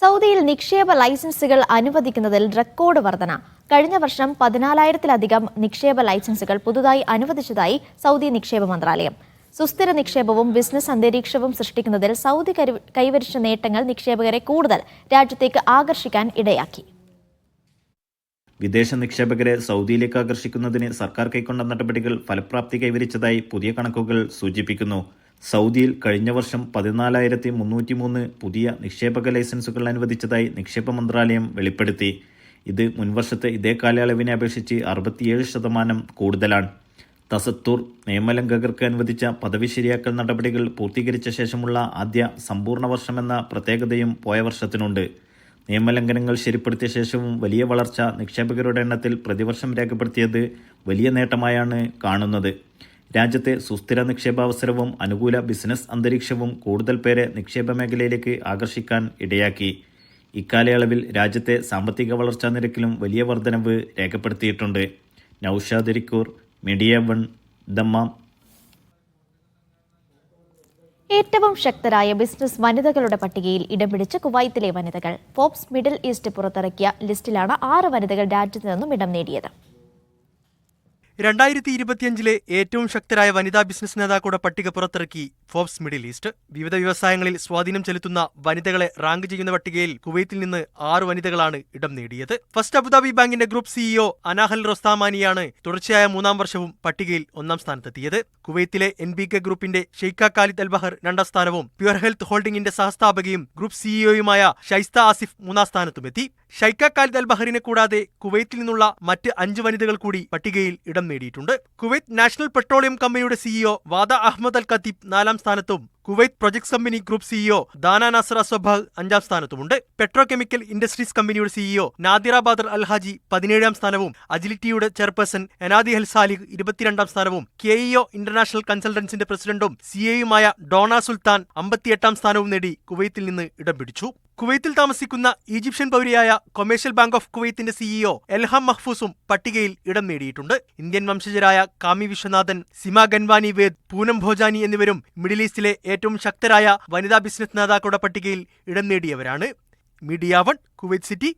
സൗദിയിൽ നിക്ഷേപ ലൈസൻസുകൾ അനുവദിക്കുന്നതിൽ റെക്കോർഡ് വർധന. കഴിഞ്ഞ വർഷം 14,000-ലധികം നിക്ഷേപ ലൈസൻസുകൾ പുതുതായി അനുവദിച്ചതായി സൗദി നിക്ഷേപ മന്ത്രാലയം. സുസ്ഥിര നിക്ഷേപവും ബിസിനസ് അന്തരീക്ഷവും സൃഷ്ടിക്കുന്നതിൽ സൗദി കൈവരിച്ച നേട്ടങ്ങൾ നിക്ഷേപകരെ കൂടുതൽ രാജ്യത്തേക്ക് ആകർഷിക്കാൻ ഇടയാക്കി. വിദേശ നിക്ഷേപകരെ സൗദിയിലേക്ക് ആകർഷിക്കുന്നതിന് സർക്കാർ കൈക്കൊണ്ട നടപടികൾ ഫലപ്രാപ്തി കൈവരിച്ചതായി പുതിയ കണക്കുകൾ സൂചിപ്പിക്കുന്നു. സൗദിയിൽ കഴിഞ്ഞ വർഷം 14,303 പുതിയ നിക്ഷേപക ലൈസൻസുകൾ അനുവദിച്ചതായി നിക്ഷേപ മന്ത്രാലയം വെളിപ്പെടുത്തി. ഇത് മുൻവർഷത്തെ ഇതേ കാലയളവിനെ അപേക്ഷിച്ച് 67% കൂടുതലാണ്. തസത്തൂർ നിയമലംഘകർക്ക് അനുവദിച്ച പദവി ശരിയാക്കൽ നടപടികൾ പൂർത്തീകരിച്ച ശേഷമുള്ള ആദ്യ സമ്പൂർണ്ണ വർഷമെന്ന പ്രത്യേകതയും പോയ വർഷത്തിനുണ്ട്. നിയമലംഘനങ്ങൾ ശരിപ്പെടുത്തിയ ശേഷവും വലിയ വളർച്ച നിക്ഷേപകരുടെ എണ്ണത്തിൽ പ്രതിവർഷം രേഖപ്പെടുത്തിയത് വലിയ നേട്ടമായാണ് കാണുന്നത്. രാജ്യത്തെ സുസ്ഥിര നിക്ഷേപാവസരവും അനുകൂല ബിസിനസ് അന്തരീക്ഷവും കൂടുതൽ പേരെ നിക്ഷേപ മേഖലയിലേക്ക് ആകർഷിക്കാൻ ഇടയാക്കി. ഇക്കാലയളവിൽ രാജ്യത്തെ സാമ്പത്തിക വളർച്ചാ നിരക്കിലും വലിയ വർധനവ് രേഖപ്പെടുത്തിയിട്ടുണ്ട്. Naushad Irikkur, media 1, Dammam. ഏറ്റവും ശക്തരായ ബിസിനസ് വനിതകളുടെ പട്ടികയിൽ ഇടം പിടിച്ച കുവൈത്തിലെ വനിതകൾ. ഫോബ്സ് മിഡിൽ ഈസ്റ്റ് പുറത്തിറക്കിയ ലിസ്റ്റിലാണ് 6 വനിതകൾ രാജ്യത്ത് നിന്നും ഇടം നേടിയത്. 2025 ഏറ്റവും ശക്തരായ വനിതാ ബിസിനസ് നേതാക്കളുടെ പട്ടിക പുറത്തിറക്കി ഫോബ്സ് മിഡിൽ ഈസ്റ്റ്. വിവിധ വ്യവസായങ്ങളിൽ സ്വാധീനം ചെലുത്തുന്ന വനിതകളെ റാങ്ക് ചെയ്യുന്ന പട്ടികയിൽ കുവൈത്തിൽ നിന്ന് 6 വനിതകളാണ് ഇടം നേടിയത്. ഫസ്റ്റ് അബുദാബി ബാങ്കിന്റെ ഗ്രൂപ്പ് സിഇഒ അനാഹൽ റൊസ്താമാനിയാണ് തുടർച്ചയായ 3-ാം വർഷവും പട്ടികയിൽ 1-ാം സ്ഥാനത്തെത്തിയത്. കുവൈത്തിലെ NBK ഗ്രൂപ്പിന്റെ ഷെയ്ഖ ഖാലിദ് അൽബഹർ 2-ാം സ്ഥാനവും പ്യുർ ഹെൽത്ത് ഹോൾഡിംഗിന്റെ സഹസ്ഥാപകയും ഗ്രൂപ്പ് സിഇഒയുമായ ഷൈസ്ത ആസിഫ് 3-ാം സ്ഥാനത്തുമെത്തി. ഷെയ്ഖ ഖാലിദ് അൽബഹറിനെ കൂടാതെ കുവൈത്തിൽ നിന്നുള്ള മറ്റ് 5 വനിതകൾ കൂടി പട്ടികയിൽ ഇടം നേടിയിട്ടുണ്ട്. കുവൈത്ത് നാഷണൽ പെട്രോളിയം കമ്പനിയുടെ CEO Wadha Ahmed Al Khateeb 4-ാം സ്ഥാനത്തും Kuwait projects company group CEO Dana Nasser Al Sabah 5-ാം സ്ഥാനത്തുമുണ്ട്. പെട്രോ കെമിക്കൽ ഇൻഡസ്ട്രീസ് കമ്പനിയുടെ CEO Nadira Bader Al Hajji 17-ാം സ്ഥാനവും അജിലിറ്റിയുടെ ചെയർപേഴ്സൺ എനാദി അൽ സാലിഹ് 22-ാം സ്ഥാനവും KEO ഇന്റർനാഷണൽ കൺസൾട്ടൻസിന്റെ പ്രസിഡന്റും സിഇഒയുമായ ഡോണ സുൽത്താൻ 58-ാം സ്ഥാനവും നേടി കുവൈത്തിൽ നിന്ന് ഇടം പിടിച്ചു. കുവൈത്തിൽ താമസിക്കുന്ന ഈജിപ്ഷ്യൻ പൗരയായ കൊമേഴ്ഷ്യൽ ബാങ്ക് ഓഫ് കുവൈത്തിന്റെ സിഇഒ എൽഹാം മഹ്ഫൂസും പട്ടികയിൽ ഇടം നേടിയിട്ടുണ്ട്. ഇന്ത്യൻ വംശജരായ കാമി വിശ്വനാഥൻ, സിമ ഗൻവാനി വേദ്, പൂനം ഭോജാനി എന്നിവരും മിഡിൽ ഈസ്റ്റിലെ ഏറ്റവും ശക്തരായ വനിതാ ബിസിനസ് നേതാക്കളുടെ പട്ടികയിൽ ഇടം നേടിയവരാണ്. Media 1, Kuwait city.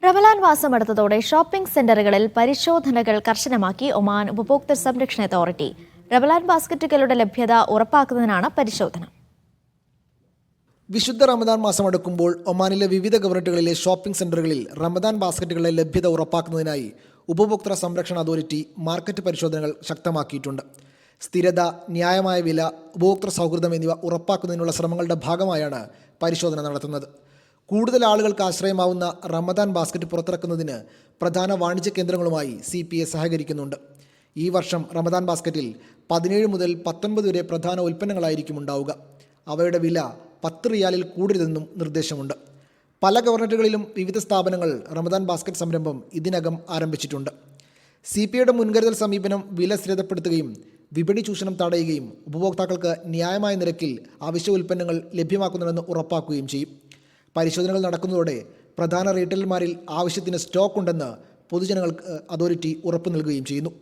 റമലാൻ മാസം അടുത്തതോടെ ഷോപ്പിംഗ് സെന്ററുകളിൽ പരിശോധനകൾ കർശനമാക്കി ഒമാൻ ഉപഭോക്തൃ സംരക്ഷണ അതോറിറ്റി. റമലാൻ ബാസ്ക്കറ്റുകളുടെ ലഭ്യത ഉറപ്പാക്കുന്നതിനാണ് പരിശോധന. വിശുദ്ധ റമദാൻ മാസം അടുക്കുമ്പോൾ ഒമാനിലെ വിവിധ ഗവർണറേറ്റുകളിലെ ഷോപ്പിംഗ് സെന്ററുകളിൽ റമദാൻ ബാസ്ക്കറ്റുകളുടെ ലഭ്യത ഉറപ്പാക്കുന്നതിനായി ഉപഭോക്തൃ സംരക്ഷണ അതോറിറ്റി മാർക്കറ്റ് പരിശോധനകൾ ശക്തമാക്കിയിട്ടുണ്ട്. സ്ഥിരത, ന്യായമായ വില, ഉപഭോക്തൃ സൗഹൃദം എന്നിവ ഉറപ്പാക്കുന്നതിനുള്ള ശ്രമങ്ങളുടെ ഭാഗമായാണ് പരിശോധന നടത്തുന്നത്. കൂടുതൽ ആളുകൾക്ക് ആശ്രയമാവുന്ന റമദാൻ ബാസ്ക്കറ്റ് പുറത്തിറക്കുന്നതിന് പ്രധാന വാണിജ്യ കേന്ദ്രങ്ങളുമായി CPA സഹകരിക്കുന്നുണ്ട്. ഈ വർഷം റമദാൻ ബാസ്ക്കറ്റിൽ 17 മുതൽ 19 വരെ പ്രധാന ഉൽപ്പന്നങ്ങളായിരിക്കും ഉണ്ടാവുക. അവയുടെ വില 10 റിയാലിൽ കൂടരുതെന്നും നിർദ്ദേശമുണ്ട്. പല ഗവർണറേറ്റുകളിലും വിവിധ സ്ഥാപനങ്ങൾ റമദാൻ ബാസ്ക്കറ്റ് സംരംഭം ഇതിനകം ആരംഭിച്ചിട്ടുണ്ട്. CPAയുടെ മുൻകരുതൽ സമീപനം വില സ്ഥിരപ്പെടുത്തുകയും വിപണി ചൂഷണം തടയുകയും ഉപഭോക്താക്കൾക്ക് ന്യായമായ നിരക്കിൽ അവശ്യ ഉൽപ്പന്നങ്ങൾ ലഭ്യമാക്കുന്നുണ്ടെന്ന് ഉറപ്പാക്കുകയും ചെയ്യും. പരിശോധനകൾ നടക്കുന്നതോടെ പ്രധാന റീറ്റെയിലർമാരിൽ ആവശ്യത്തിന് സ്റ്റോക്ക് ഉണ്ടെന്ന് പൊതുജനങ്ങൾക്ക് അതോറിറ്റി ഉറപ്പു നൽകുകയും ചെയ്യുന്നു.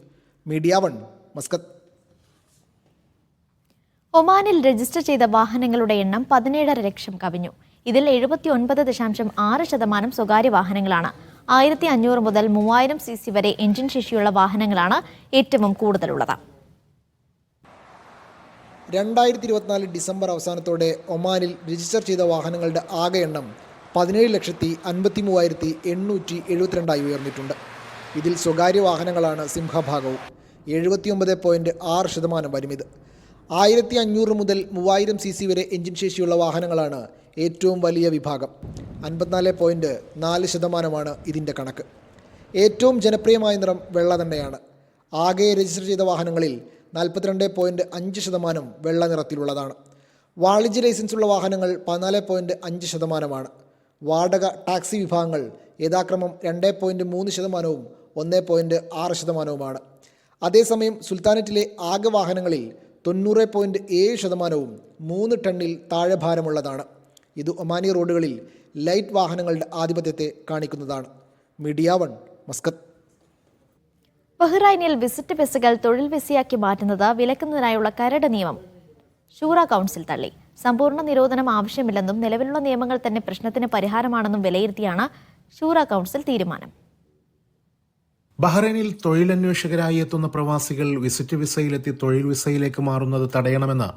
Media 1, Muscat. ഒമാനിൽ രജിസ്റ്റർ ചെയ്ത വാഹനങ്ങളുടെ എണ്ണം 17.5 ലക്ഷം കവിഞ്ഞു. ഇതിൽ 79.6% സ്വകാര്യ വാഹനങ്ങളാണ്. 1500 മുതൽ 3000 cc വരെ എഞ്ചിൻ ശേഷിയുള്ള വാഹനങ്ങളാണ് ഏറ്റവും കൂടുതലുള്ളത്. 2024 ഡിസംബർ അവസാനത്തോടെ ഒമാനിൽ രജിസ്റ്റർ ചെയ്ത വാഹനങ്ങളുടെ ആകെ എണ്ണം 17,53,872 ഉയർന്നിട്ടുണ്ട്. ഇതിൽ സ്വകാര്യ വാഹനങ്ങളാണ് സിംഹഭാഗവും. 79.6% വരും. ഇത് 1500 മുതൽ 3000 cc വരെ എഞ്ചിൻ ശേഷിയുള്ള വാഹനങ്ങളാണ് ഏറ്റവും വലിയ വിഭാഗം. 54.4% ഇതിൻ്റെ കണക്ക്. ഏറ്റവും ജനപ്രിയമായ നിറം വെള്ള തന്നെയാണ്. ആകെ രജിസ്റ്റർ ചെയ്ത വാഹനങ്ങളിൽ 42.5% വെള്ള നിറത്തിലുള്ളതാണ്. വാണിജ്യ ലൈസൻസുള്ള വാഹനങ്ങൾ 14.5%. വാടക, ടാക്സി വിഭാഗങ്ങൾ യഥാക്രമം 2.3%, 1.6%. അതേസമയം സുൽത്താനറ്റിലെ ആകെ വാഹനങ്ങളിൽ 90.7% 3 ടണ്ണിൽ താഴെ ഭാരമുള്ളതാണ്. ഇത് ഒമാനി റോഡുകളിൽ ലൈറ്റ് വാഹനങ്ങളുടെ ആധിപത്യത്തെ കാണിക്കുന്നതാണ്. Media 1, Muscat. ബഹ്റൈനിൽ വിസിറ്റ് ബസ്സുകൾ തൊഴിൽ വിസയാക്കി മാറ്റുന്നത് വിലക്കുന്നതിനായുള്ള കരട് നിയമം ഷൂറ കൗൺസിൽ തള്ളി. സമ്പൂർണ്ണ നിരോധനം ആവശ്യമില്ലെന്നും നിലവിലുള്ള നിയമങ്ങൾ തന്നെ പ്രശ്നത്തിന് പരിഹാരമാണെന്നും വിലയിരുത്തിയാണ് ശൂറ കൗൺസിൽ തീരുമാനം. ബഹ്റൈനിൽ തൊഴിലന്വേഷകരായി എത്തുന്ന പ്രവാസികൾ വിസിറ്റ് വിസയിലെത്തി തൊഴിൽ വിസയിലേക്ക് മാറുന്നത് തടയണമെന്ന്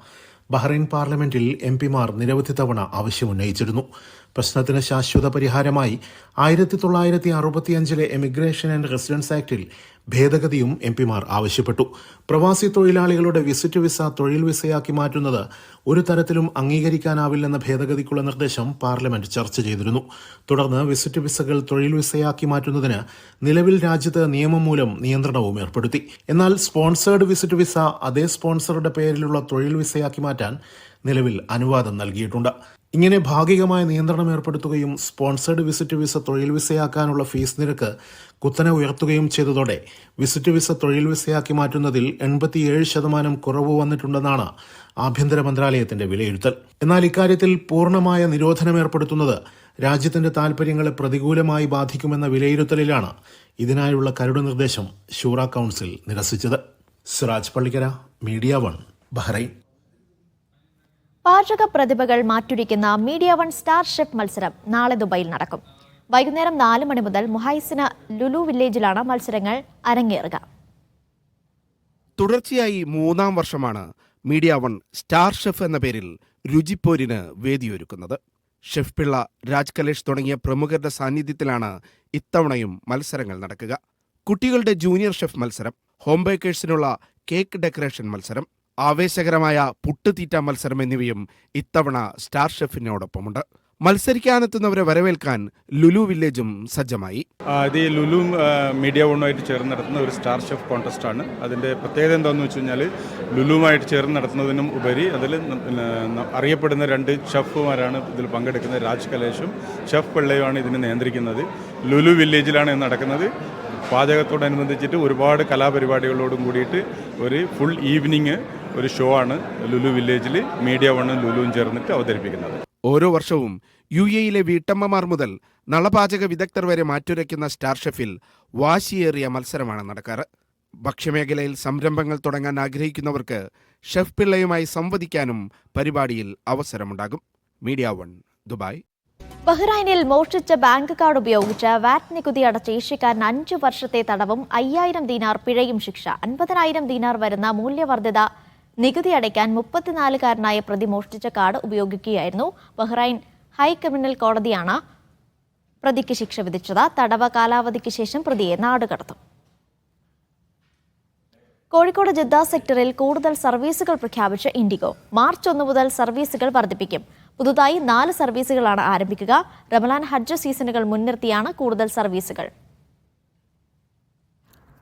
ബഹ്റൈൻ പാർലമെന്റിൽ എംപിമാർ നിരവധി തവണ ആവശ്യമുന്നയിച്ചിരുന്നു. പ്രശ്നത്തിന് ശാശ്വത പരിഹാരമായി 1965 എമിഗ്രേഷൻ ആൻഡ് റെസിഡൻസ് ആക്ടിൽ ഭേദഗതിയും എംപിമാർ ആവശ്യപ്പെട്ടു. പ്രവാസി തൊഴിലാളികളുടെ വിസിറ്റ് വിസ തൊഴിൽ വിസയാക്കി മാറ്റുന്നത് ഒരു തരത്തിലും അംഗീകരിക്കാനാവില്ലെന്ന ഭേദഗതിക്കുള്ള നിർദ്ദേശം പാർലമെന്റ് ചർച്ച ചെയ്തിരുന്നു. തുടർന്ന് വിസിറ്റ് വിസകൾ തൊഴിൽ വിസയാക്കി മാറ്റുന്നതിന് നിലവിൽ രാജ്യത്ത് നിയമം മൂലം നിയന്ത്രണവും ഏർപ്പെടുത്തി. എന്നാൽ സ്പോൺസേർഡ് വിസിറ്റ് വിസ അതേ സ്പോൺസറുടെ പേരിലുള്ള തൊഴിൽ വിസയാക്കി മാറ്റാൻ നിലവിൽ അനുവാദം നൽകിയിട്ടുണ്ട്. ഇങ്ങനെ ഭാഗികമായ നിയന്ത്രണം ഏർപ്പെടുത്തുകയും സ്പോൺസേർഡ് വിസിറ്റ് വിസ തൊഴിൽ വിസയാക്കാനുള്ള ഫീസ് നിരക്ക് കുത്തനെ ഉയർത്തുകയും ചെയ്തതോടെ വിസിറ്റ് വിസ തൊഴിൽ വിസയാക്കി മാറ്റുന്നതിൽ 87% കുറവ് വന്നിട്ടുണ്ടെന്നാണ് ആഭ്യന്തര മന്ത്രാലയത്തിന്റെ വിലയിരുത്തൽ. എന്നാൽ ഇക്കാര്യത്തിൽ പൂർണ്ണമായ നിരോധനം ഏർപ്പെടുത്തുന്നത് രാജ്യത്തിന്റെ താൽപര്യങ്ങളെ പ്രതികൂലമായി ബാധിക്കുമെന്ന വിലയിരുത്തലിലാണ് ഇതിനായുള്ള കരട് നിർദ്ദേശം ശൂറ കൗൺസിൽ നിരസിച്ചത്. Siraj Pallikkara, media 1, Bahrain. പാചക പ്രതിഭകൾ മാറ്റുരയ്ക്കുന്ന മീഡിയ 1 സ്റ്റാർ ഷെഫ് മത്സരം നാളെ ദുബായിൽ നടക്കും. വൈകുന്നേരം 4 മണി മുതൽ മുഹൈസിന ലുലു വില്ലേജിലാണ് മത്സരങ്ങൾ അരങ്ങേറുക. തുടർച്ചയായി 3-ാം വർഷമാണ് മീഡിയ 1 സ്റ്റാർ ഷെഫ് എന്ന പേരിൽ രുചിപ്പോരിന് വേദിയൊരുക്കുന്നത്. ഷെഫ് പിള്ള, രാജ് കലേഷ് തുടങ്ങിയ പ്രമുഖരുടെ സാന്നിധ്യത്തിലാണ് ഇത്തവണയും മത്സരങ്ങൾ നടക്കുക. കുട്ടികളുടെ ജൂനിയർ ഷെഫ് മത്സരം, ഹോം ബേക്കേഴ്സിനുള്ള കേക്ക് ഡെക്കറേഷൻ മത്സരം, ആവേശകരമായ പുട്ടുതീറ്റ മത്സരം എന്നിവയും ഇത്തവണ സ്റ്റാർ ഷെഫിനോടൊപ്പമുണ്ട്. മത്സരിക്കാനെത്തുന്നവരെ വരവേൽക്കാൻ ലുലു വില്ലേജും സജ്ജമായി. ഇത് ലുലു മീഡിയ 1 ചേർന്ന് നടത്തുന്ന ഒരു സ്റ്റാർ ഷെഫ് കോൺടെസ്റ്റാണ്. അതിൻ്റെ പ്രത്യേകത എന്താണെന്ന് വെച്ച് കഴിഞ്ഞാൽ ലുലുവുമായിട്ട് ചേർന്ന് നടത്തുന്നതിനും ഉപരി അതിൽ അറിയപ്പെടുന്ന 2 ഷെഫുമാരാണ് ഇതിൽ പങ്കെടുക്കുന്നത്. രാജ് കലേഷും ഷെഫ് പിള്ളയുമാണ് ഇതിനെ നിയന്ത്രിക്കുന്നത്. ലുലു വില്ലേജിലാണ് ഇത് നടക്കുന്നത്. പാചകത്തോടനുബന്ധിച്ചിട്ട് ഒരുപാട് കലാപരിപാടികളോടും കൂടിയിട്ട് ഒരു ഫുൾ ഈവനിങ് ഒരു ഷോ ആണ് ലുലു വില്ലേജിൽ മീഡിയ 1 ലുലുവും ചേർന്നിട്ട് അവതരിപ്പിക്കുന്നത്. ഓരോ വർഷവും UAE-യിലെ വീട്ടമ്മമാർ മുതൽ നളപാചക വിദഗ്ധർ വരെ മാറ്റുരയ്ക്കുന്ന സ്റ്റാർ ഷെഫിൽ വാശിയേറിയ മത്സരമാണ് നടക്കാറ്. ഭക്ഷ്യമേഖലയിൽ സംരംഭങ്ങൾ തുടങ്ങാൻ ആഗ്രഹിക്കുന്നവർക്ക് ഷെഫ് പിള്ളയുമായി സംവദിക്കാനും പരിപാടിയിൽ അവസരമുണ്ടാകും. Media 1, Dubai. ബഹ്റൈനിൽ മോഷ്ടിച്ച ബാങ്ക് കാർഡ് ഉപയോഗിച്ച് വാറ്റ് നികുതി അടച്ച ഏഷ്യക്കാരന് 5 വർഷത്തെ തടവും 5000 ദീനാർ പിഴയും ശിക്ഷ. 50,000 ദീനാർ വരുന്ന മൂല്യവർദ്ധിത നികുതി അടയ്ക്കാൻ 34-കാരനായ പ്രതി മോഷ്ടിച്ച കാർഡ് ഉപയോഗിക്കുകയായിരുന്നു. ബഹ്റൈൻ ഹൈ ക്രിമിനൽ കോടതിയാണ് പ്രതിക്ക് ശിക്ഷ വിധിച്ചത്. തടവ കാലാവധിക്ക് ശേഷം പ്രതിയെ നാടുകടത്തും. കോഴിക്കോട് ജിദ്ദ സെക്ടറിൽ കൂടുതൽ സർവീസുകൾ പ്രഖ്യാപിച്ച് ഇൻഡിഗോ. മാർച്ച് 1 മുതൽ സർവീസുകൾ വർദ്ധിപ്പിക്കും. പുതുതായി 4 സർവീസുകളാണ് ആരംഭിക്കുക. റമലാൻ ഹജ്ജ് സീസണുകൾ മുൻനിർത്തിയാണ് കൂടുതൽ സർവീസുകൾ.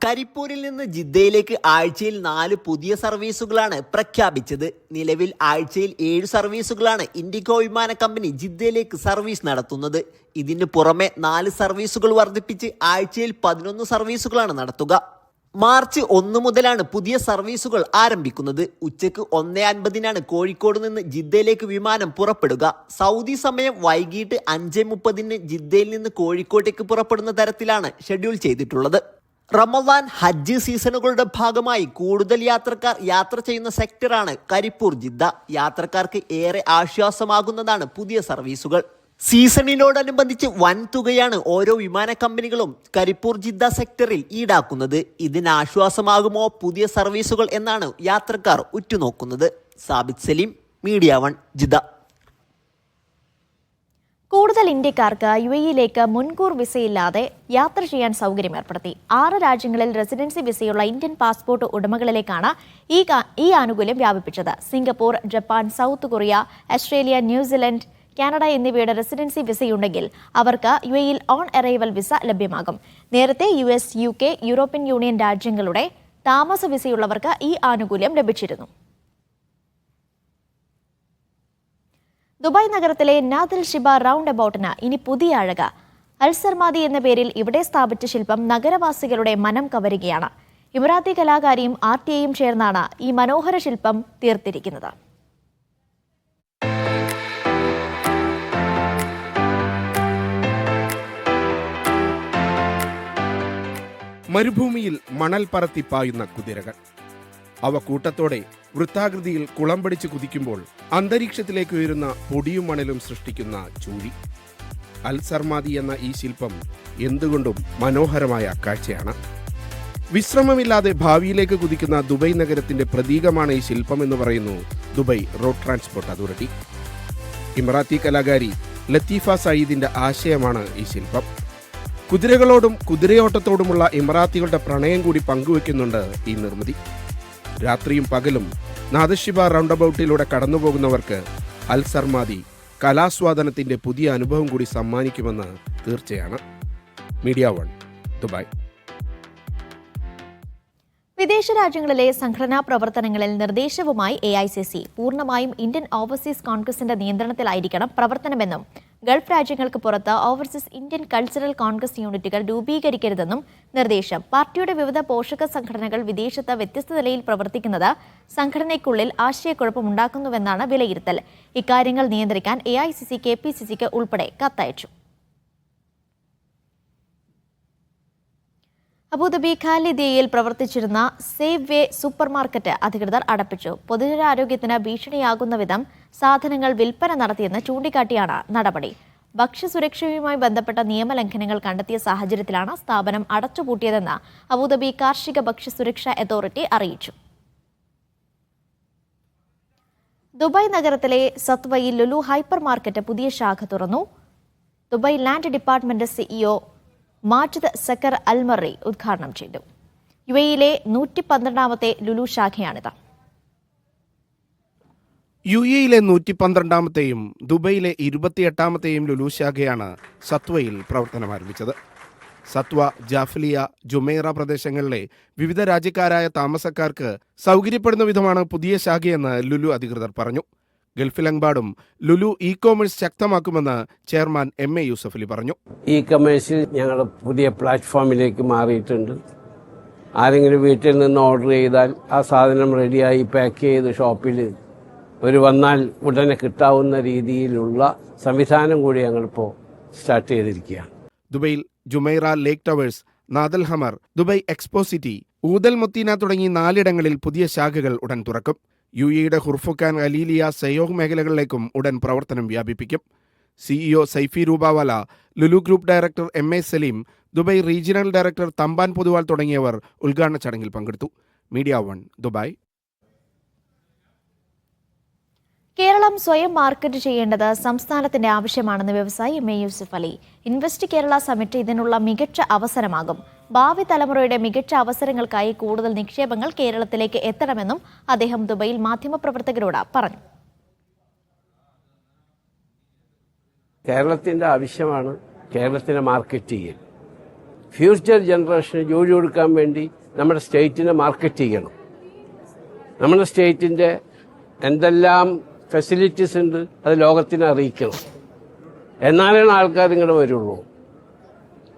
കരിപ്പൂരിൽ നിന്ന് ജിദ്ദയിലേക്ക് ആഴ്ചയിൽ 4 പുതിയ സർവീസുകളാണ് പ്രഖ്യാപിച്ചത്. നിലവിൽ ആഴ്ചയിൽ 7 സർവീസുകളാണ് ഇൻഡിഗോ വിമാന കമ്പനി ജിദ്ദയിലേക്ക് സർവീസ് നടത്തുന്നത്. ഇതിന് പുറമെ 4 സർവീസുകൾ വർദ്ധിപ്പിച്ച് ആഴ്ചയിൽ 11 സർവീസുകളാണ് നടത്തുക. മാർച്ച് 1 മുതലാണ് പുതിയ സർവീസുകൾ ആരംഭിക്കുന്നത്. ഉച്ചയ്ക്ക് 1:50 കോഴിക്കോട് നിന്ന് ജിദ്ദയിലേക്ക് വിമാനം പുറപ്പെടുക. സൗദി സമയം വൈകിട്ട് 5:30 ജിദ്ദയിൽ നിന്ന് കോഴിക്കോട്ടേക്ക് പുറപ്പെടുന്ന തരത്തിലാണ് ഷെഡ്യൂൾ ചെയ്തിട്ടുള്ളത്. റമദാൻ ഹജ്ജ് സീസണുകളുടെ ഭാഗമായി കൂടുതൽ യാത്രക്കാർ യാത്ര ചെയ്യുന്ന സെക്ടറാണ് കരിപ്പൂർ ജിദ്ദ. യാത്രക്കാർക്ക് ഏറെ ആശ്വാസമാകുന്നതാണ് പുതിയ സർവീസുകൾ. സീസണിനോടനുബന്ധിച്ച് വൻ തുകയാണ് ഓരോ വിമാന കമ്പനികളും കരിപ്പൂർ ജിദ്ദ സെക്ടറിൽ ഈടാക്കുന്നത്. ഇതിന് ആശ്വാസമാകുമോ പുതിയ സർവീസുകൾ എന്നാണ് യാത്രക്കാർ ഉറ്റുനോക്കുന്നത്. Sabith Saleem, media 1, Jeddah. കൂടുതൽ ഇന്ത്യക്കാർക്ക് UAE-യിലേക്ക് മുൻകൂർ വിസയില്ലാതെ യാത്ര ചെയ്യാൻ സൗകര്യം ഏർപ്പെടുത്തി. 6 രാജ്യങ്ങളിൽ റെസിഡൻസി വിസയുള്ള ഇന്ത്യൻ പാസ്പോർട്ട് ഉടമകളിലേക്കാണ് ഈ ആനുകൂല്യം വ്യാപിപ്പിച്ചത്. Singapore, Japan, South Korea, Australia, New Zealand, Canada എന്നിവയുടെ റെസിഡൻസി വിസയുണ്ടെങ്കിൽ അവർക്ക് UAE-യിൽ ഓൺ അറൈവൽ വിസ ലഭ്യമാകും. നേരത്തെ US, UK, യൂറോപ്യൻ യൂണിയൻ രാജ്യങ്ങളുടെ താമസ വിസയുള്ളവർക്ക് ഈ ആനുകൂല്യം ലഭിച്ചിരുന്നു. ദുബായ് നഗരത്തിലെ നാദിൽ ഷിബ റൗണ്ട് അബൌട്ടിന് ഇനി പുതിയ അഴക്. അൽസർമാദി എന്ന പേരിൽ ഇവിടെ സ്ഥാപിച്ച ശില്പം നഗരവാസികളുടെ മനം കവരുകയാണ്. ഇമറാത്തി കലാകാരിയും RTAയും ചേർന്നാണ് ഈ മനോഹര ശില്പം തീർത്തിരിക്കുന്നത്. മരുഭൂമിയിൽ മണൽ പറത്തി പായുന്ന കുതിരകൾ, അവ കൂട്ടത്തോടെ വൃത്താകൃതിയിൽ കുളം പിടിച്ച് കുതിക്കുമ്പോൾ അന്തരീക്ഷത്തിലേക്ക് ഉയരുന്ന പൊടിയും മണലും സൃഷ്ടിക്കുന്ന ചൂഴി. അൽ സർമാദി എന്ന ഈ ശില്പം എന്തുകൊണ്ടും മനോഹരമായ കാഴ്ചയാണ്. വിശ്രമമില്ലാതെ ഭാവിയിലേക്ക് കുതിക്കുന്ന ദുബൈ നഗരത്തിന്റെ പ്രതീകമാണ് ഈ ശില്പം എന്ന് പറയുന്നു ദുബൈ റോഡ് ട്രാൻസ്പോർട്ട് അതോറിറ്റി. ഇമറാത്തി കലാകാരി ലത്തീഫ സയീദിന്റെ ആശയമാണ് ഈ ശില്പം. കുതിരകളോടും കുതിരയോട്ടത്തോടുമുള്ള ഇമറാത്തികളുടെ പ്രണയം കൂടി പങ്കുവെക്കുന്നുണ്ട് ഈ നിർമ്മിതി. രാത്രിയും പകലും നാദഷിബ റൗണ്ടബൌട്ടിലൂടെ കടന്നുപോകുന്നവർക്ക് അൽ സർമാദി കലാസ്വാദനത്തിന്റെ പുതിയ അനുഭവം കൂടി സമ്മാനിക്കുമെന്ന് തീർച്ചയാണ്. Media 1 Dubai. വിദേശ രാജ്യങ്ങളിലെ സംഘടനാ പ്രവർത്തനങ്ങളിൽ നിർദ്ദേശവുമായി AICC പൂർണ്ണമായും ഇന്ത്യൻ ഓവർസീസ് കോൺഗ്രസിന്റെ നിയന്ത്രണത്തിലായിരിക്കണം പ്രവർത്തനമെന്നും ഗൾഫ് രാജ്യങ്ങൾക്ക് പുറത്ത് ഓവർസീസ് ഇന്ത്യൻ കൾച്ചറൽ കോൺഗ്രസ് യൂണിറ്റുകൾ രൂപീകരിക്കരുതെന്നും നിർദ്ദേശം. പാർട്ടിയുടെ വിവിധ പോഷക സംഘടനകൾ വിദേശത്ത് വ്യത്യസ്ത നിലയിൽ പ്രവർത്തിക്കുന്നത് സംഘടനയ്ക്കുള്ളിൽ ആശയക്കുഴപ്പമുണ്ടാക്കുന്നുവെന്നാണ് വിലയിരുത്തൽ. ഇക്കാര്യങ്ങൾ നിയന്ത്രിക്കാൻ AICC KPCCക്ക് ഉൾപ്പെടെ കത്തയച്ചു. അബുദാബി ഖാലിദിയയിൽ പ്രവർത്തിച്ചിരുന്ന സേവ് വേ സൂപ്പർ മാർക്കറ്റ് അധികൃതർ അടപ്പിച്ചു. പൊതുജനാരോഗ്യത്തിന് ഭീഷണിയാകുന്ന വിധം സാധനങ്ങൾ വിൽപ്പന നടത്തിയെന്ന് ചൂണ്ടിക്കാട്ടിയാണ് നടപടി. ഭക്ഷ്യസുരക്ഷയുമായി ബന്ധപ്പെട്ട നിയമലംഘനങ്ങൾ കണ്ടെത്തിയ സാഹചര്യത്തിലാണ് സ്ഥാപനം അടച്ചുപൂട്ടിയതെന്ന് അബുദാബി കാർഷിക ഭക്ഷ്യസുരക്ഷാ അതോറിറ്റി അറിയിച്ചു. ദുബായ് നഗരത്തിലെ സത്വയിൽ ലുലു ഹൈപ്പർ മാർക്കറ്റ് പുതിയ ശാഖ തുറന്നു. Dubai land department CEO Majid sucker Al Marri ഉദ്ഘാടനം ചെയ്തു. UAEയിലെ 112ാമത്തെ ലുലു ശാഖയാണിത്. UAEയിലെ 112ാമത്തെയും ദുബൈയിലെ 28ാമത്തെയും ലുലു ശാഖയാണ് സത്വയിൽ പ്രവർത്തനം ആരംഭിച്ചത്. സത്വ, ജാഫലിയ, ജുമൈറ പ്രദേശങ്ങളിലെ വിവിധ രാജ്യക്കാരായ താമസക്കാർക്ക് സൗകര്യപ്പെടുന്ന വിധമാണ് പുതിയ ശാഖയെന്ന് ലുലു അധികൃതർ പറഞ്ഞു. ഗൾഫിലെമ്പാടും ലുലു ഇ-കോമേഴ്സ് ശക്തമാക്കുമെന്ന് ചെയർമാൻ MA യൂസഫ് അലി പറഞ്ഞു. ഇ-കൊമേഴ്സിൽ ഞങ്ങൾ പുതിയ പ്ലാറ്റ്ഫോമിലേക്ക് മാറിയിട്ടുണ്ട്. ആരെങ്കിലും വീട്ടിൽ നിന്ന് ഓർഡർ ചെയ്താൽ ആ സാധനം റെഡിയായി പാക്ക് ചെയ്ത് ഷോപ്പിൽ വന്നാൽ ഉടനെ കിട്ടാവുന്ന രീതിയിലുള്ള സംവിധാനം കൂടി ഞങ്ങളിപ്പോൾ സ്റ്റാർട്ട് ചെയ്തിരിക്കുകയാണ്. ദുബൈയിൽ ജുമൈറ ലേക്ക് towers, നാദൽ Hmar, Dubai expo city, ഊദൽ മൊത്തീന തുടങ്ങി 4 ഇടങ്ങളിൽ പുതിയ ശാഖകൾ ഉടൻ തുറക്കും. UAEയുടെ ഹുർഫുഖാൻ, അലീലിയ, സയോഗ് മേഖലകളിലേക്കും ഉടൻ പ്രവർത്തനം വ്യാപിപ്പിക്കും. CEO Saifee Rupawala, Lulu group director MA Saleem, Dubai regional director Thampan Poduval തുടങ്ങിയവർ ഉദ്ഘാടന ചടങ്ങിൽ പങ്കെടുത്തു. Media 1 Dubai. കേരളം സ്വയം മാർക്കറ്റ് ചെയ്യേണ്ടത് സംസ്ഥാനത്തിന്റെ ആവശ്യമാണെന്ന് വ്യവസായി MA Yusuff Ali. Invest Kerala summit ഇതിനുള്ള മികച്ച അവസരമാകും. ഭാവി തലമുറയുടെ മികച്ച അവസരങ്ങൾക്കായി കൂടുതൽ നിക്ഷേപങ്ങൾ കേരളത്തിലേക്ക് എത്തണമെന്നും അദ്ദേഹം ദുബൈയിൽ മാധ്യമപ്രവർത്തകരോട് പറഞ്ഞു. കേരളത്തിന്റെ ആവശ്യമാണ് കേരളത്തിനെ മാർക്കറ്റ് ചെയ്യൽ. ഫ്യൂച്ചർ ജനറേഷന് ജോലി കൊടുക്കാൻ വേണ്ടി നമ്മുടെ സ്റ്റേറ്റിനെ മാർക്കറ്റ് ചെയ്യണം. നമ്മുടെ സ്റ്റേറ്റിന്റെ എന്തെല്ലാം ഫെസിലിറ്റീസ് ഉണ്ട് അത് ലോകത്തിനെ അറിയിക്കണം. എന്നാലാണ് ആൾക്കാർ ഇങ്ങോട്ട് വരുള്ളൂ.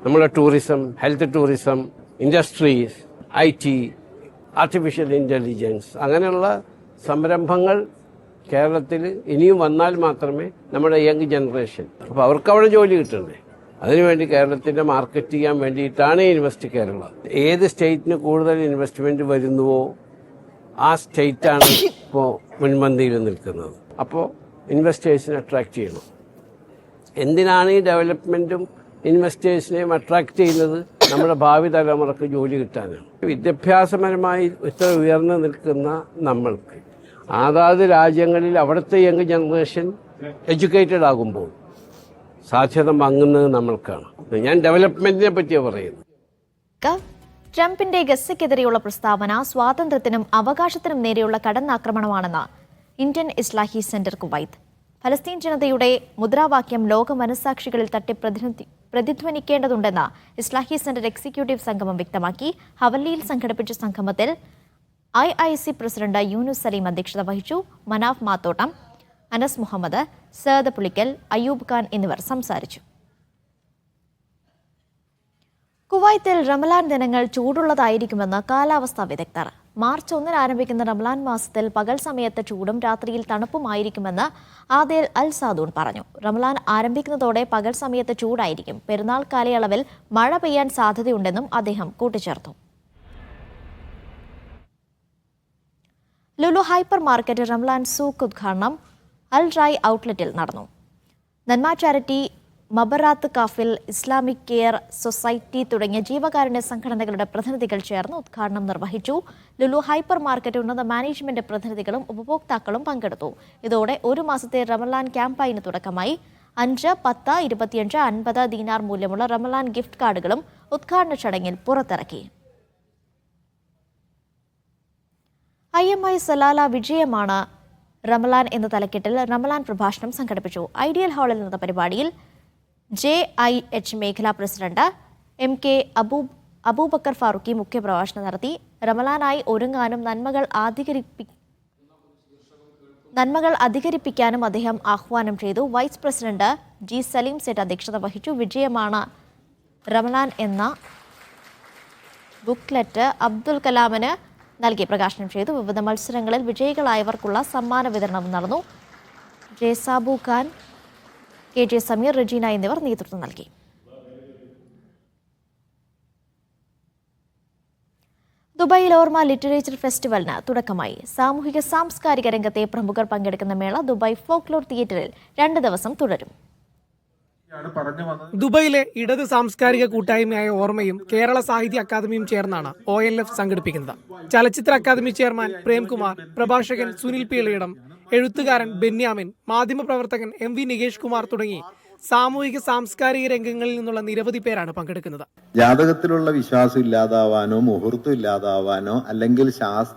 നമ്മളെ tourism, health tourism, industries, IT, artificial intelligence അങ്ങനെയുള്ള സംരംഭങ്ങൾ കേരളത്തിൽ ഇനിയും വന്നാൽ മാത്രമേ നമ്മുടെ യങ് ജനറേഷൻ, അപ്പോൾ അവർക്ക് അവിടെ ജോലി കിട്ടണ്ടേ. അതിനുവേണ്ടി കേരളത്തിൻ്റെ മാർക്കറ്റ് ചെയ്യാൻ വേണ്ടിയിട്ടാണ് ഇൻവെസ്റ്റ് കേരള. ഏത് സ്റ്റേറ്റിന് കൂടുതൽ ഇൻവെസ്റ്റ്മെൻറ്റ് വരുന്നുവോ ആ സ്റ്റേറ്റാണ് ഇപ്പോൾ മുൻപന്തിയിൽ നിൽക്കുന്നത്. അപ്പോൾ ഇൻവെസ്റ്റേഴ്സിനെ അട്രാക്ട് ചെയ്യണം. എന്തിനാണ് ഈ ഡെവലപ്മെൻറ്റും ഇൻവെസ്റ്റേഴ്സിനെയും അട്രാക്ട് ചെയ്യുന്നത്? നമ്മുടെ ഭാവി തലമുറക്ക് ജോലി കിട്ടാനാണ്. വിദ്യാഭ്യാസപരമായി ഇത്ര ഉയർന്നു നിൽക്കുന്ന നമ്മൾക്ക് അതാത് രാജ്യങ്ങളിൽ അവിടുത്തെ യങ് ജനറേഷൻ എഡ്യൂക്കേറ്റഡ് ആകുമ്പോൾ സാധ്യത മങ്ങുന്നത് നമ്മൾക്കാണ്. ഞാൻ ഡെവലപ്മെന്റിനെ പറ്റിയാണ് പറയുന്നത്. ട്രംപിന്റെ ഗസയ്ക്കെതിരെയുള്ള പ്രസ്താവന സ്വാതന്ത്ര്യത്തിനും അവകാശത്തിനും നേരെയുള്ള കടന്നാക്രമണമാണെന്ന് ഇന്ത്യൻ ഇസ്ലാഹി സെന്റർ കുവൈത്ത്. ഫലസ്തീൻ ജനതയുടെ മുദ്രാവാക്യം ലോക മനസ്സാക്ഷികളിൽ തട്ടി പ്രതിധ്വനിക്കേണ്ടതുണ്ടെന്ന് ഇസ്ലാഹി സെന്റർ എക്സിക്യൂട്ടീവ് സംഗമം വ്യക്തമാക്കി. ഹവല്ലിയിൽ സംഘടിപ്പിച്ച സംഗമത്തിൽ IIC പ്രസിഡന്റ് യൂനുസ് സലീം അധ്യക്ഷത വഹിച്ചു. മനാഫ് മാത്തോട്ടം, അനസ് മുഹമ്മദ്, സേദ് പുളിക്കൽ, അയ്യൂബ് ഖാൻ എന്നിവർ സംസാരിച്ചു. കുവൈത്തിൽ റമലാൻ ദിനങ്ങൾ ചൂടുള്ളതായിരിക്കുമെന്ന് കാലാവസ്ഥാ വിദഗ്ധർ. മാർച്ച് 1 ആരംഭിക്കുന്ന റമലാൻ മാസത്തിൽ പകൽ സമയത്ത് ചൂടും രാത്രിയിൽ തണുപ്പുമായിരിക്കുമെന്ന് ആദിൽ അൽ സാദൂൺ പറഞ്ഞു. റമലാൻ ആരംഭിക്കുന്നതോടെ പകൽ സമയത്ത് ചൂടായിരിക്കും. പെരുന്നാൾ കാലയളവിൽ മഴ പെയ്യാൻ സാധ്യതയുണ്ടെന്നും അദ്ദേഹം കൂട്ടിച്ചേർത്തു. ലുലു ഹൈപ്പർ മാർക്കറ്റ് റംലാൻ സൂക്ക് ഉദ്ഘാടനം അൽ റായ് ഔട്ട്ലെറ്റിൽ നടന്നു. Nanma charity, Mabarrat Kafil, Islamic care society തുടങ്ങിയ ജീവകാരുണ്യ സംഘടനകളുടെ പ്രതിനിധികൾ ചേർന്ന് ഉദ്ഘാടനം നിർവഹിച്ചു. ലുലു ഹൈപ്പർ മാർക്കറ്റ് ഉന്നത മാനേജ്മെന്റ് പ്രതിനിധികളും ഉപഭോക്താക്കളും പങ്കെടുത്തു. ഇതോടെ ഒരു മാസത്തെ റമലാൻ ക്യാമ്പയിന് തുടക്കമായി. 5, 10, 25, 50 ദീനാർ മൂല്യമുള്ള റമലാൻ ഗിഫ്റ്റ് കാർഡുകളും ഉദ്ഘാടന ചടങ്ങിൽ പുറത്തിറക്കി. IMI സലാല വിജയമാണ് റമലാൻ എന്ന തലക്കെട്ടിൽ റമലാൻ പ്രഭാഷണം സംഘടിപ്പിച്ചു. ഐഡിയൽ ഹാളിൽ നടന്ന പരിപാടിയിൽ JIH മേഖലാ പ്രസിഡന്റ് MK അബൂബക്കർ ഫാറൂഖി മുഖ്യപ്രഭാഷണം നടത്തി. റമലാനായി ഒരുങ്ങാനും നന്മകൾ അധികരിപ്പിക്കാനും അദ്ദേഹം ആഹ്വാനം ചെയ്തു. Vice president G Salim Sait അധ്യക്ഷത വഹിച്ചു. വിജയമാണ് റമലാൻ എന്ന ബുക്ക്ലെറ്റ് അബ്ദുൽ കലാമിന് നൽകി പ്രകാശനം ചെയ്തു. വിവിധ മത്സരങ്ങളിൽ വിജയികളായവർക്കുള്ള സമ്മാന വിതരണവും നടന്നു. ജേസാബു ഖാൻ, KJ സമീർ, റജീന എന്നിവർ നേതൃത്വം നൽകി. ദുബായിൽ ഓർമ്മ ലിറ്ററേച്ചർ ഫെസ്റ്റിവലിന് തുടക്കമായി. സാമൂഹിക സാംസ്കാരിക രംഗത്തെ പ്രമുഖർ പങ്കെടുക്കുന്ന മേള ദുബായ് ഫോക്ലോർ തിയേറ്ററിൽ 2 ദിവസം തുടരും. ദുബൈയിലെ ഇടത് സാംസ്കാരിക കൂട്ടായ്മയായ ഓർമ്മയും കേരള സാഹിത്യ അക്കാദമിയും ചേർന്നാണ് OLF സംഘടിപ്പിക്കുന്നത്. ചലച്ചിത്ര അക്കാദമി ചെയർമാൻ പ്രേംകുമാർ, പ്രഭാഷകൻ സുനിൽ പീളിയിടം, എഴുത്തുകാരൻ ബെന്യാമിൻ, മാധ്യമപ്രവർത്തകൻ MV നികേഷ് കുമാർ തുടങ്ങി സാമൂഹിക സാംസ്കാരിക രംഗങ്ങളിൽ നിന്നുള്ള നിരവധി പേരാണ് പങ്കെടുക്കുന്നത്. ജാതകത്തിലുള്ള വിശ്വാസം ഇല്ലാതാവാനോ മുഹൂർത്തം ഇല്ലാതാവാനോ അല്ലെങ്കിൽ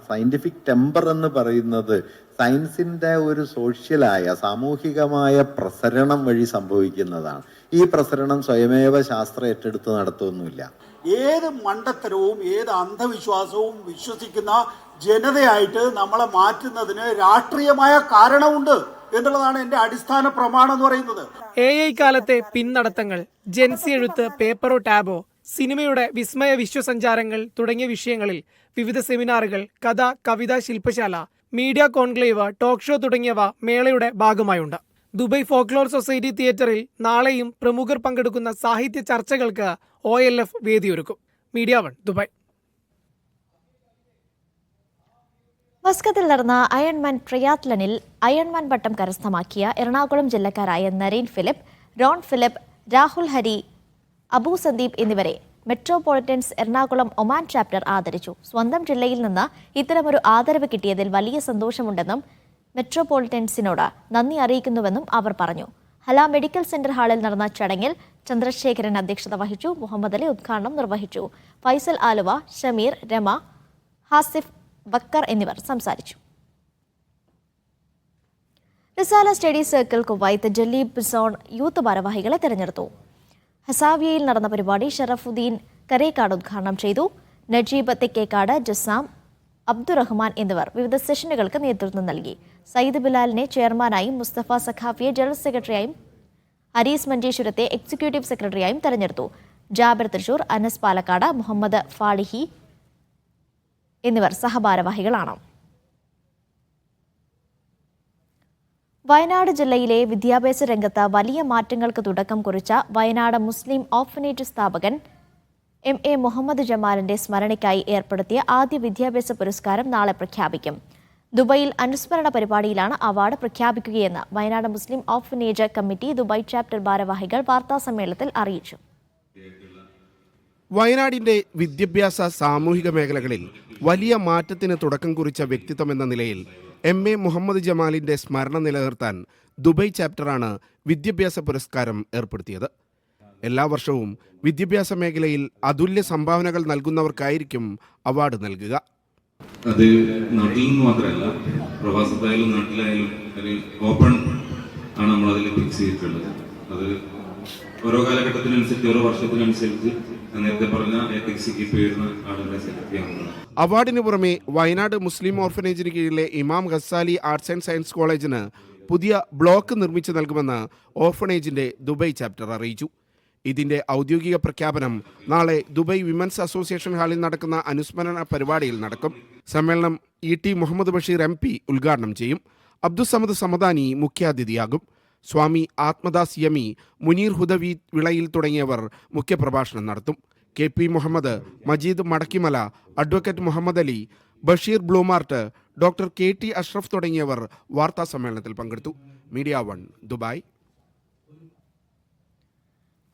സയന്റിഫിക് ടെമ്പർ എന്ന് പറയുന്നത് സയൻസിന്റെ ഒരു സോഷ്യലായ സാമൂഹികമായ പ്രസരണം വഴി സംഭവിക്കുന്നതാണ്. ഈ പ്രസരണം സ്വയമേവ ശാസ്ത്രം ഏറ്റെടുത്ത് നടത്തുന്നില്ല. ഏത് മണ്ടത്തരവും ഏത് അന്ധവിശ്വാസവും വിശ്വസിക്കുന്ന ജനതയായിട്ട് നമ്മളെ മാറ്റുന്നതിന് രാഷ്ട്രീയമായ കാരണമുണ്ട് എന്നുള്ളതാണ് എന്റെ അടിസ്ഥാന പ്രമാണം എന്ന് പറയുന്നത്. AI കാലത്തെ പിന്നടത്തങ്ങൾ, ജെൻസി എഴുത്ത്, പേപ്പറോ ടാബോ, സിനിമയുടെ വിസ്മയ വിശ്വസഞ്ചാരങ്ങൾ തുടങ്ങിയ വിഷയങ്ങളിൽ വിവിധ സെമിനാറുകൾ, കഥ, കവിത, ശില്പശാല, മീഡിയ കോൺക്ലേവ്, ടോക്ക് ഷോ തുടങ്ങിയവ മേളയുടെ ഭാഗമായുണ്ട്. ദുബായ് ഫോക്ലോർ സൊസൈറ്റി തിയേറ്ററിൽ നാളെയും പ്രമുഖർ പങ്കെടുക്കുന്ന സാഹിത്യ ചർച്ചകൾക്ക് OLF വേദിയൊരുക്കും. Media 1 Dubai. മസ്കത്തിൽ നടന്ന അയൺമാൻ ട്രയാത്ലണിൽ അയൺമാൻ പട്ടം കരസ്ഥമാക്കിയ എറണാകുളം ജില്ലക്കാരായ നരീൻ ഫിലിപ്പ്, റോൺ ഫിലിപ്പ്, രാഹുൽ ഹരി, അബു സന്ദീപ് എന്നിവരെ മെട്രോപൊളിറ്റൻസ് എറണാകുളം ഒമാൻ ചാപ്റ്റർ ആദരിച്ചു. സ്വന്തം ജില്ലയിൽ നിന്ന് ഇത്തരമൊരു ആദരവ് കിട്ടിയതിൽ വലിയ സന്തോഷമുണ്ടെന്നും മെട്രോപൊളിറ്റൻസിനോട് നന്ദി അറിയിക്കുന്നുവെന്നും അവർ പറഞ്ഞു. ഹല മെഡിക്കൽ സെന്റർ ഹാളിൽ നടന്ന ചടങ്ങിൽ ചന്ദ്രശേഖരൻ അധ്യക്ഷത വഹിച്ചു. മുഹമ്മദ് അലി ഉദ്ഘാടനം നിർവഹിച്ചു. ഫൈസൽ ആലുവ, ഷമീർ, രമ, ഹാസിഫ് ബക്കർ എന്നിവർ സംസാരിച്ചു. Risala study circle Kuwait Jleeb zone youth ഭാരവാഹികളെ തെരഞ്ഞെടുത്തു. ഹസാവിയയിൽ നടന്ന പരിപാടി ഷറഫുദ്ദീൻ കരേക്കാട് ഉദ്ഘാടനം ചെയ്തു. നജീബ് തെക്കേക്കാട്, ജസാം, അബ്ദുറഹ്മാൻ എന്നിവർ വിവിധ സെഷനുകൾക്ക് നേതൃത്വം നൽകി. സയ്യിദ് ബിലാലിനെ ചെയർമാനായും മുസ്തഫ സഖാഫിയെ ജനറൽ സെക്രട്ടറിയായും അരീസ് മഞ്ചേശ്വരത്തെ എക്സിക്യൂട്ടീവ് സെക്രട്ടറിയായും തെരഞ്ഞെടുത്തു. ജാബിർ തൃശൂർ, അനസ് പാലക്കാട്, മുഹമ്മദ് ഫാളിഹി എന്നിവർ സഹഭാരവാഹികളാണ്. വയനാട് ജില്ലയിലെ വിദ്യാഭ്യാസ രംഗത്ത് വലിയ മാറ്റങ്ങൾക്ക് തുടക്കം കുറിച്ച വയനാട് മുസ്ലിം ഓർഫനേജ് സ്ഥാപകൻ MA മുഹമ്മദ് ജമാലിന്റെ സ്മരണയ്ക്കായി ഏർപ്പെടുത്തിയ ആദ്യ വിദ്യാഭ്യാസ പുരസ്കാരം നാളെ പ്രഖ്യാപിക്കും. ദുബായിൽ അനുസ്മരണ പരിപാടിയിലാണ് അവാർഡ് പ്രഖ്യാപിക്കുകയെന്ന് വയനാട് മുസ്ലിം ഓർഫനേജ് കമ്മിറ്റി ദുബായ് ചാപ്റ്റർ ഭാരവാഹികൾ വാർത്താസമ്മേളനത്തിൽ അറിയിച്ചു. വയനാടിന്റെ വിദ്യാഭ്യാസ സാമൂഹിക മേഖലകളിൽ വലിയ മാറ്റത്തിന് തുടക്കം കുറിച്ച വ്യക്തിത്വം എന്ന നിലയിൽ MA മുഹമ്മദ് ജമാലിന്റെ സ്മരണ നിലനിർത്താൻ ദുബായ് ചാപ്റ്ററാണ് വിദ്യാഭ്യാസ പുരസ്കാരം ഏർപ്പെടുത്തിയത്. എല്ലാ വർഷവും വിദ്യാഭ്യാസ മേഖലയിൽ അതുല്യ സംഭാവനകൾ നൽകുന്നവർക്കായിരിക്കും അവാർഡ് നൽകുക. അത് നാട്ടിൽ നിന്ന് മാത്രമല്ല, പ്രവാസത്തായാലും നാട്ടിലായാലും ഓപ്പൺ ആണ് നമ്മളതിൽ ഫിക്സ് ചെയ്തിട്ടുള്ളത്. അത് ഓരോ കാലഘട്ടത്തിനനുസരിച്ച് ഓരോ വർഷത്തിനനുസരിച്ച് നേരത്തെ പറഞ്ഞ എക്സിക്യൂട്ടീവ് ചെയ്യുന്ന ആളുകളെ സെലക്ട് ചെയ്യാവുന്നതാണ്. അവാർഡിന് പുറമെ വയനാട് മുസ്ലിം ഓർഫനേജിന് കീഴിലെ ഇമാം ഗസാലി ആർട്സ് ആൻഡ് സയൻസ് കോളേജിന് പുതിയ ബ്ലോക്ക് നിർമ്മിച്ചു നൽകുമെന്ന് ഓർഫനേജിന്റെ ദുബായ് ചാപ്റ്റർ അറിയിച്ചു. ഇതിന്റെ ഔദ്യോഗിക പ്രഖ്യാപനം നാളെ ദുബായ് വിമൻസ് അസോസിയേഷൻ ഹാളിൽ നടക്കുന്ന അനുസ്മരണ പരിപാടിയിൽ നടക്കും. സമ്മേളനം ET മുഹമ്മദ് ബഷീർ MP ഉദ്ഘാടനം ചെയ്യും. അബ്ദുസമദ് സമദാനി മുഖ്യാതിഥിയാകും. സ്വാമി ആത്മദാസ് യമി, മുനീർ ഹുദവി വിളയിൽ തുടങ്ങിയവർ മുഖ്യപ്രഭാഷണം നടത്തും. KP Muhammad, Majeed Madakkimala, advocate Muhammad Ali, Basheer Bluemart, doctor KT Ashraf തുടങ്ങിയവർ വാർത്താ സമ്മേളനത്തിൽ പങ്കെടുത്തു. Media 1 Dubai.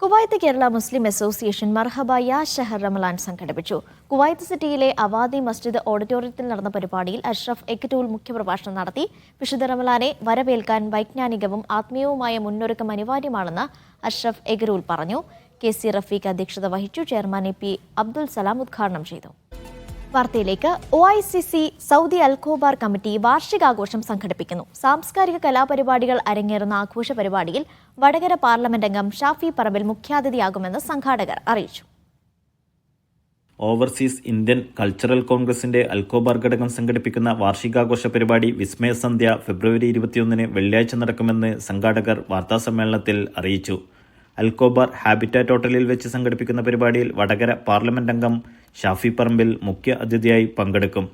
Kuwait Kerala Muslim association മർഹബ യാ ഷഹർ റമലാൻ സംഘടിപ്പിച്ചു. കുവൈത്ത് സിറ്റിയിലെ അവാദി മസ്ജിദ് ഓഡിറ്റോറിയത്തിൽ നടന്ന പരിപാടിയിൽ അഷ്റഫ് എക്ടൂൽ മുഖ്യപ്രഭാഷണം നടത്തി. വിശുദ്ധ റമലാനെ വരവേൽക്കാൻ വൈജ്ഞാനികവും ആത്മീയവുമായ മുന്നൊരുക്കം അനിവാര്യമാണെന്ന് അഷ്റഫ് എഗരൂൽ പറഞ്ഞു. KC റഫീഖ് അധ്യക്ഷത വഹിച്ചു. ചെയർമാൻ AP അബ്ദുൽ സലാം ഉദ്ഘാടനം ചെയ്തു. വാർത്തയിലേക്ക്. OICC സൗദി അൽഖോബാർ കമ്മിറ്റി വാർഷികാഘോഷം സംഘടിപ്പിക്കുന്നു. സാംസ്കാരിക കലാപരിപാടികൾ അരങ്ങേറുന്ന ആഘോഷ പരിപാടിയിൽ വടകര പാർലമെന്റ് അംഗം ഷാഫി പറമ്പിൽ മുഖ്യാതിഥിയാകുമെന്ന് സംഘാടകർ അറിയിച്ചു. ഓവർസീസ് ഇന്ത്യൻ കൾച്ചറൽ കോൺഗ്രസിന്റെ അൽഖോബാർ ഘടകം സംഘടിപ്പിക്കുന്ന വാർഷികാഘോഷ പരിപാടി വിസ്മയസന്ധ്യ ഫെബ്രുവരി 21 വെള്ളിയാഴ്ച നടക്കുമെന്ന് സംഘാടകർ വാർത്താസമ്മേളനത്തിൽ അറിയിച്ചു. അൽഖോബാർ ഹാബിറ്റാറ്റ് ഹോട്ടലിൽ വെച്ച് സംഘടിപ്പിക്കുന്ന പരിപാടിയിൽ വടകര പാർലമെന്റ് അംഗം ഷാഫി പറമ്പിൽ മുഖ്യ അതിഥിയായി പങ്കെടുക്കും.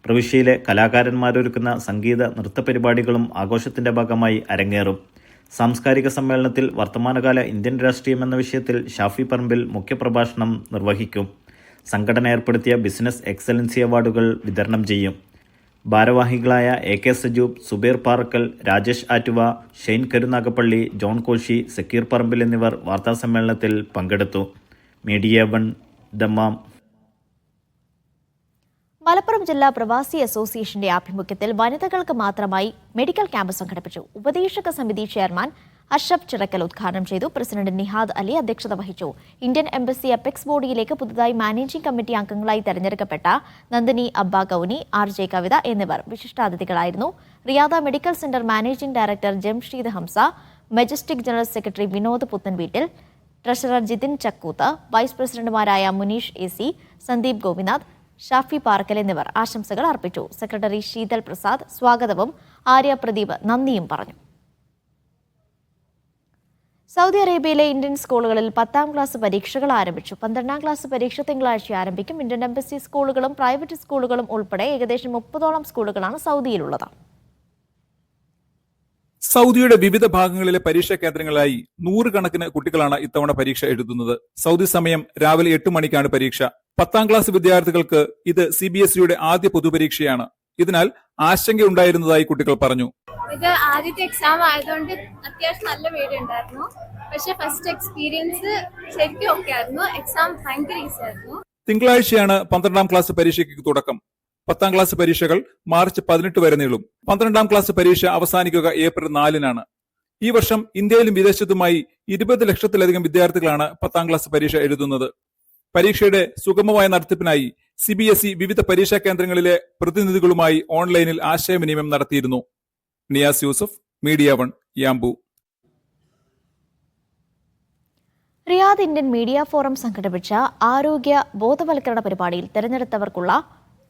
പ്രവിശ്യയിലെ കലാകാരന്മാരൊരുക്കുന്ന സംഗീത നൃത്ത പരിപാടികളും ആഘോഷത്തിന്റെ ഭാഗമായി അരങ്ങേറും. സാംസ്കാരിക സമ്മേളനത്തിൽ വർത്തമാനകാല ഇന്ത്യൻ രാഷ്ട്രീയം എന്ന വിഷയത്തിൽ ഷാഫി പറമ്പിൽ മുഖ്യപ്രഭാഷണം നിർവഹിക്കും. സംഘടന ഏർപ്പെടുത്തിയ ബിസിനസ് എക്സലൻസി അവാർഡുകൾ വിതരണം ചെയ്യും. ഭാരവാഹികളായ AK Sajoob, Zubair Parakkal, Rajesh Attuva, Shane Karunagappally, John Koshy, Zakir പറമ്പിൽ എന്നിവർ വാർത്താസമ്മേളനത്തിൽ പങ്കെടുത്തു. Media 1 Dammam. മലപ്പുറം ജില്ലാ പ്രവാസി അസോസിയേഷന്റെ ആഭിമുഖ്യത്തിൽ വനിതകൾക്ക് മാത്രമായി മെഡിക്കൽ ക്യാമ്പ് സംഘടിപ്പിച്ചു. ഉപദേശക സമിതി ചെയർമാൻ അഷ്റഫ് ചിറക്കൽ ഉദ്ഘാടനം ചെയ്തു. പ്രസിഡന്റ് നിഹാദ് അലി അധ്യക്ഷത വഹിച്ചു. ഇന്ത്യൻ എംബസി അപെക്സ് ബോഡിയിലേക്ക് പുതുതായി മാനേജിംഗ് കമ്മിറ്റി അംഗങ്ങളായി തെരഞ്ഞെടുക്കപ്പെട്ട നന്ദിനി അബ്ബ ഗൌനി, RJ കവിത എന്നിവർ വിശിഷ്ടാതിഥികളായിരുന്നു. Riyada medical centre managing director Jamsheed Hamsa, majestic general secretary Vinod Puthanveettil, treasurer Jithin Chakkooth, vice പ്രസിഡന്റുമാരായ മുനീഷ് AC, സന്ദീപ് ഗോപിനാഥ്, ഷാഫി പാർക്കൽ എന്നിവർ ആശംസകൾ അർപ്പിച്ചു. സെക്രട്ടറി ശീതൽ പ്രസാദ് സ്വാഗതവും ആര്യ പ്രദീപ് നന്ദിയും പറഞ്ഞു. സൗദി അറേബ്യയിലെ ഇന്ത്യൻ സ്കൂളുകളിൽ 10ാം ക്ലാസ് പരീക്ഷകൾ ആരംഭിച്ചു. 12ാം ക്ലാസ് പരീക്ഷ തിങ്കളാഴ്ച ആരംഭിക്കും. ഇന്ത്യൻ എംബസി സ്കൂളുകളും പ്രൈവറ്റ് സ്കൂളുകളും ഉൾപ്പെടെ ഏകദേശം 30ഓളം സ്കൂളുകളാണ് സൗദിയിലുള്ളത്. സൗദിയുടെ വിവിധ ഭാഗങ്ങളിലെ പരീക്ഷാ കേന്ദ്രങ്ങളായി 100 കണക്കിന് കുട്ടികളാണ് ഇത്തവണ പരീക്ഷ എഴുതുന്നത്. സൗദി സമയം രാവിലെ 8 മണിക്കാണ് പരീക്ഷ. 10ാം ക്ലാസ് വിദ്യാർത്ഥികൾക്ക് ഇത് CBSEയുടെ ആദ്യ പൊതുപരീക്ഷയാണ്. ഇതിനാൽ ആശങ്കയുണ്ടായിരുന്നതായി കുട്ടികൾ പറഞ്ഞു. ഇത് ആദ്യത്തെ എക്സാം ആയതുകൊണ്ട് അത്യാവശ്യം നല്ല പേടിയുണ്ടായിരുന്നു. പക്ഷെ ഫസ്റ്റ് എക്സ്പീരിയൻസ് ശരിക്കും ഓക്കെ ആയിരുന്നു. എക്സാം ഭയങ്കര ഈസി ആയിരുന്നു. തിങ്കളാഴ്ചയാണ് 12ാം ക്ലാസ് പരീക്ഷയ്ക്ക് തുടക്കം. 10ാം ക്ലാസ് പരീക്ഷകൾ മാർച്ച് 18 വരെ നീളും. 12ാം ക്ലാസ് പരീക്ഷ അവസാനിക്കുക ഏപ്രിൽ 4-നാണ്. ഈ വർഷം ഇന്ത്യയിലും വിദേശത്തുമായി 20 ലക്ഷത്തിലധികം വിദ്യാർത്ഥികളാണ് 10ാം ക്ലാസ് പരീക്ഷ എഴുതുന്നത്. പരീക്ഷയുടെ സുഗമമായ നടത്തിപ്പിനായി CBSE വിവിധ പരീക്ഷാ കേന്ദ്രങ്ങളിലെ പ്രതിനിധികളുമായി ഓൺലൈനിൽ ആശയവിനിമയം നടത്തിയിരുന്നു. Niyas Yusuf, media 1, Yanbu. Riyadh Indian media forum സംഘടിപ്പിച്ച ആരോഗ്യ ബോധവൽക്കരണ പരിപാടിയിൽ തെരഞ്ഞെടുത്തവർക്കുള്ള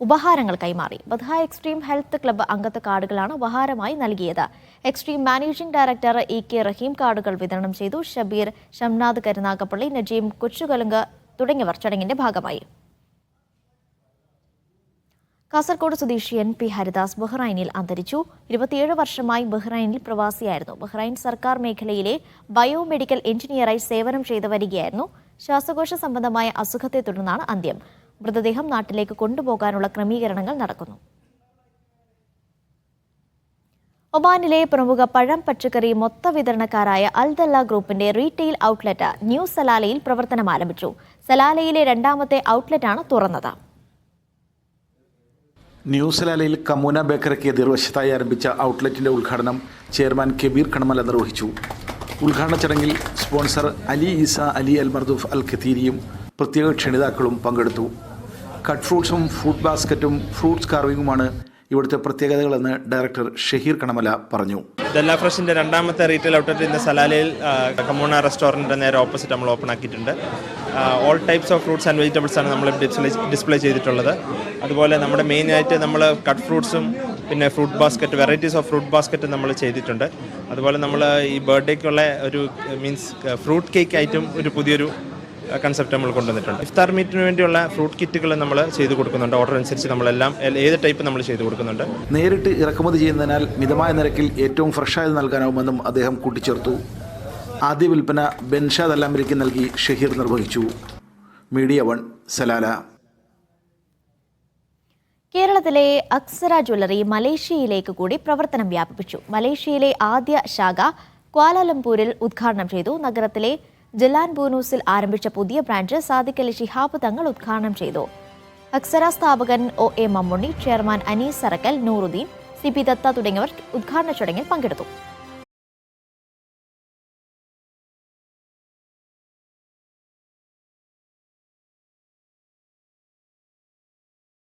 ഉപഹാരങ്ങൾ കൈമാറി. ബദ്ഹ എക്സ്ട്രീം ഹെൽത്ത് ക്ലബ്ബ് അംഗത്വ കാർഡുകളാണ് ഉപഹാരമായി നൽകിയത്. എക്സ്ട്രീം മാനേജിംഗ് ഡയറക്ടർ EK റഹീം കാർഡുകൾ വിതരണം ചെയ്തു. ഷബീർ, ഷംനാദ് കരുനാഗപ്പള്ളി, നജീം കൊച്ചുകലുങ്ക് തുടങ്ങിയവർ ചടങ്ങിന്റെ ഭാഗമായി. കാസർഗോഡ് സ്വദേശി NP ഹരിദാസ് ബഹ്റൈനിൽ അന്തരിച്ചു. 27 വർഷമായി ബഹ്റൈനിൽ പ്രവാസിയായിരുന്നു. ബഹ്റൈൻ സർക്കാർ മേഖലയിലെ ബയോമെഡിക്കൽ എഞ്ചിനീയറായി സേവനം ചെയ്തു വരികയായിരുന്നു. ശ്വാസകോശ സംബന്ധമായ അസുഖത്തെ തുടർന്നാണ് അന്ത്യം. മൃതദേഹം നാട്ടിലേക്ക് കൊണ്ടുപോകാനുള്ള ക്രമീകരണങ്ങൾ നടക്കുന്നു. ഒമാനിലെ പ്രമുഖ പഴം പച്ചക്കറി മൊത്ത വിതരണക്കാരായ അൽദല്ല ഗ്രൂപ്പിന്റെ റീറ്റെയിൽ ഔട്ട്ലെറ്റ് ന്യൂ സലാലയിൽ പ്രവർത്തനം ആരംഭിച്ചു. സലാലയിലെ 2ാമത്തെ ഔട്ട്ലെറ്റാണ് തുറന്നത്. ന്യൂ സലാലയിൽ കമൂന ബേക്കറിക്ക് എതിർവശത്തായി ആരംഭിച്ച ഔട്ട്ലെറ്റിന്റെ ഉദ്ഘാടനം ചെയർമാൻ കബീർ കണമല നിർവഹിച്ചു. ഉദ്ഘാടന ചടങ്ങിൽ സ്പോൺസർ അലി ഈസ അലി അൽ മർദൂഫ് അൽ ഖത്തീരിയും പ്രത്യേക ക്ഷണിതാക്കളും പങ്കെടുത്തു. കട്ട് ഫ്രൂട്ട്സും ഫ്രൂട്ട് ബാസ്ക്കറ്റും ഫ്രൂട്ട്സ് കാർവിംഗുമാണ് ഇവിടുത്തെ പ്രത്യേകതകളെന്ന് ഡയറക്ടർ ഷഹീർ കണമല പറഞ്ഞു. ദല്ല ഫ്രഷിന്റെ 2ാമത്തെ റീറ്റെയിൽ ഔട്ട്ലെറ്റ് ഇന്ന് സലാലയിൽ കമൂണ റെസ്റ്റോറൻറ്റിന്റെ നേരെ ഓപ്പോസിറ്റ് നമ്മൾ ഓപ്പൺ ആക്കിയിട്ടുണ്ട്. All types of fruits and vegetables ആണ് നമ്മൾ ഡിസ്പ്ലേ ചെയ്തിട്ടുള്ളത്. അതുപോലെ നമ്മുടെ മെയിനായിട്ട് നമ്മൾ കട്ട് ഫ്രൂട്ട്സും പിന്നെ fruit basket, varieties of fruit basket നമ്മൾ ചെയ്തിട്ടുണ്ട്. അതുപോലെ നമ്മൾ ഈ ബർത്ത്ഡേക്കുള്ള ഒരു മീൻസ് ഫ്രൂട്ട് കേക്ക് ആയിട്ടും ഒരു പുതിയൊരു കൺസെപ്റ്റ് നമ്മൾ കൊണ്ടുവന്നിട്ടുണ്ട്. ഇഫ്താർ മീറ്റിന് വേണ്ടിയുള്ള ഫ്രൂട്ട് കിറ്റുകൾ നമ്മൾ ചെയ്തു കൊടുക്കുന്നുണ്ട്. ഓർഡർ അനുസരിച്ച് നമ്മളെല്ലാം ഏത് ടൈപ്പ് നമ്മൾ ചെയ്തു കൊടുക്കുന്നുണ്ട്. നേരിട്ട് ഇറക്കുമതി ചെയ്യുന്നതിനാൽ മിതമായ നിരക്കിൽ ഏറ്റവും ഫ്രഷായത് നൽകാനാവുമെന്നും അദ്ദേഹം കൂട്ടിച്ചേർത്തു. ആദ്യ വിൽപ്പന ബെൻഷാദ് അല്ലാമരിക്ക് നൽകി ഷഹീർ നിർവഹിച്ചു. Media 1, Salalah. കേരളത്തിലെ അക്സര ജ്വല്ലറി മലേഷ്യയിലേക്ക് കൂടി പ്രവർത്തനം വ്യാപിപ്പിച്ചു. മലേഷ്യയിലെ ആദ്യ ശാഖ ക്വാലാലംപൂരിൽ ഉദ്ഘാടനം ചെയ്തു. നഗരത്തിലെ ജലാൻ ബൂനൂസിൽ ആരംഭിച്ച പുതിയ ബ്രാഞ്ച് സാദിഖ് അലി ശിഹാബ് തങ്ങൾ ഉദ്ഘാടനം ചെയ്തു. അക്സര സ്ഥാപകൻ OA Mammunni, chairman Anees സറക്കൽ, Nooruddeen, CP Datta തുടങ്ങിയവർ ഉദ്ഘാടന ചടങ്ങിൽ പങ്കെടുത്തു.